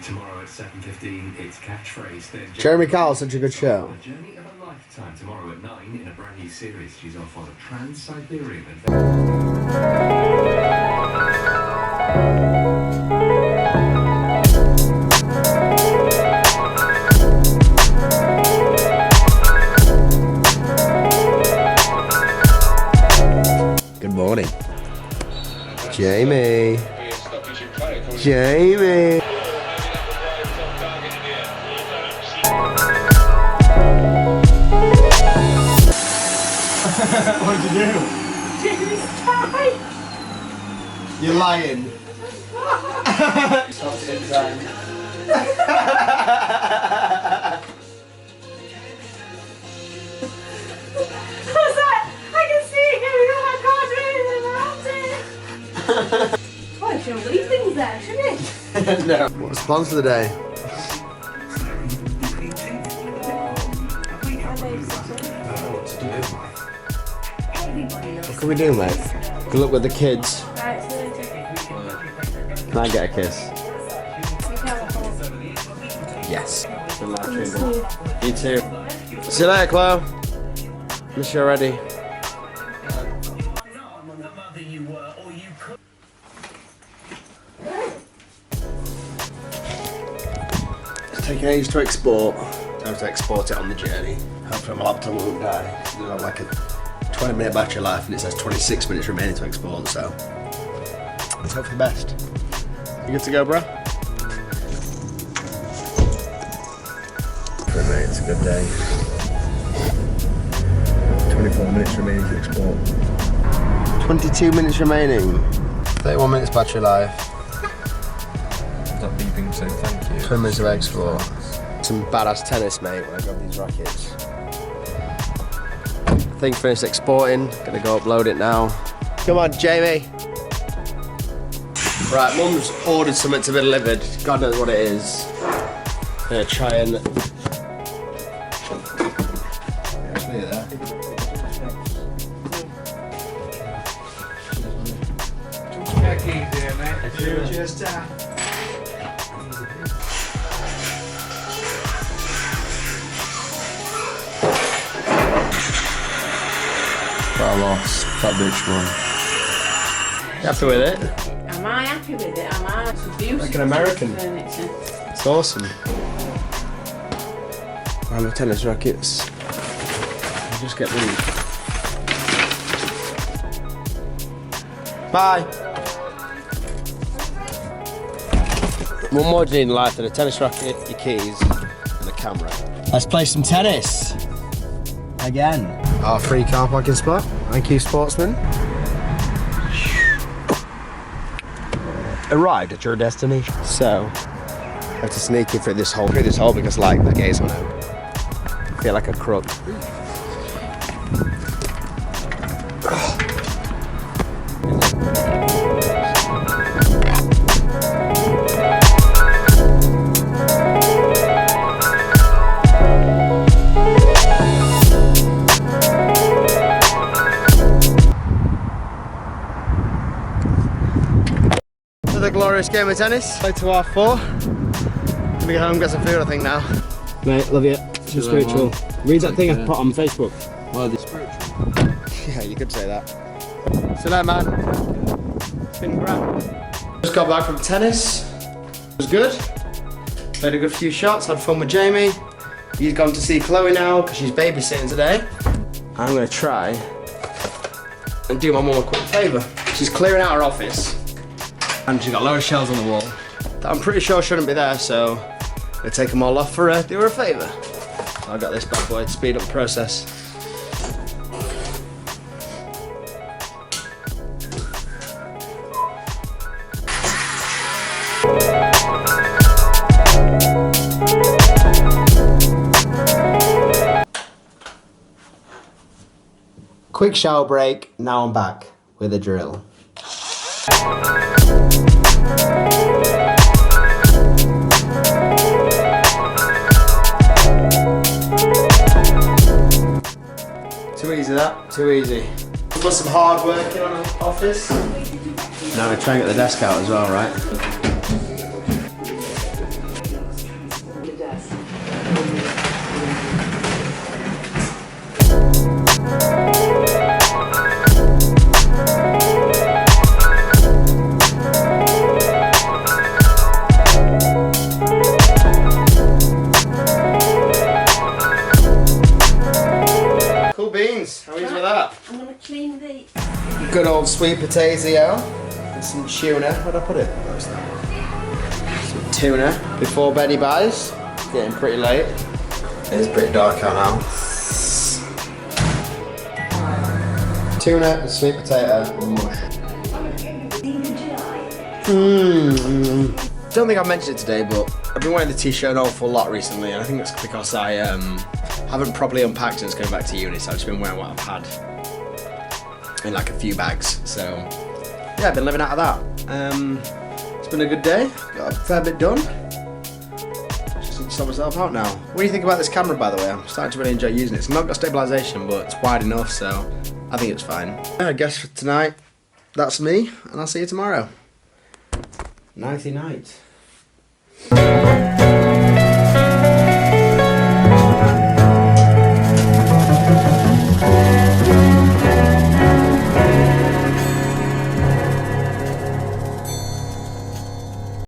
tomorrow at 7:15. It's catchphrase. Jeremy Carl, such a good show. The journey of a lifetime tomorrow at 9 in a brand new series. She's off on a trans-Siberian adventure. Good morning. Jamie. Jamie. What did you do? Jamie's tight. You're lying. Stopped in time. What's that? I can see him. I can't do anything around it. Well, I shouldn't leave things there, shouldn't it? No. What's the plans for the day? What can we do, mate? Good luck with the kids. Can I get a kiss? Yes. You too. See you later, Chloe. Miss you already. It's taking ages to export. I have to export it on the journey. Hopefully my laptop won't die. It's got like a 20-minute battery life and it says 26 minutes remaining to export, so let's hope for the best. You good to go, bro? Good mate, it's a good day. 24 minutes remaining to export. 22 minutes remaining. 31 minutes battery life. Stop beeping, so thank you. 20 minutes of export. Some badass tennis, mate, when I grab these rackets. Thing finished exporting, gonna go upload it now. Come on, Jamie. Right, Mum's ordered something to be delivered. God knows what it is. I'm gonna try and... Cheers, I lost that bitch one. You happy with it? Am I happy with it? Am I? It's beautiful. Like an American. Furniture. It's awesome. I'm the tennis rackets. I'll just get these. Bye. One more you need in life than a tennis racket, your keys, and a camera. Let's play some tennis. Again. Our free car parking spot. Thank you, sportsman. Arrived at your destination. So, I have to sneak in through this hole because like the gates went open. I feel like a crook. Another glorious game of tennis. Play to half 4. Gonna go home and get some food, I think, now. Mate, love you. Too spiritual. Read that thing I put on Facebook. Well, the spiritual. Yeah, you could say that. So there, man. It's been grand. Just got back from tennis. It was good. Played a good few shots, had fun with Jamie. He's gone to see Chloe now because she's babysitting today. I'm gonna try and do my mum a quick favour. She's clearing out her office. And she's got a load of shells on the wall that I'm pretty sure shouldn't be there, so I'm gonna take them all off for her, do her a favour. So I got this bad boy to speed up the process. Quick shower break, now I'm back with a drill. Too easy that, too easy. Put some hard work in on the office. Now we try and get the desk out as well, right? clean the... Good old sweet potato and some tuna. Where'd I put it? Where's that? Some tuna before Benny buys. It's getting pretty late. It's pretty dark out now. Tuna and sweet potato and mush. Don't think I've mentioned it today, but I've been wearing the t-shirt an awful lot recently, and I think that's because I haven't properly unpacked since going back to uni, so I've just been wearing what I've had in like a few bags. So yeah, I've been living out of that. It's been a good day, got a fair bit done. Just need to sort myself out now. What do you think about this camera, by the way? I'm starting to really enjoy using it. It's not got stabilisation, but it's wide enough, so I think it's fine. Yeah, I guess for tonight, that's me, and I'll see you tomorrow. Nighty night.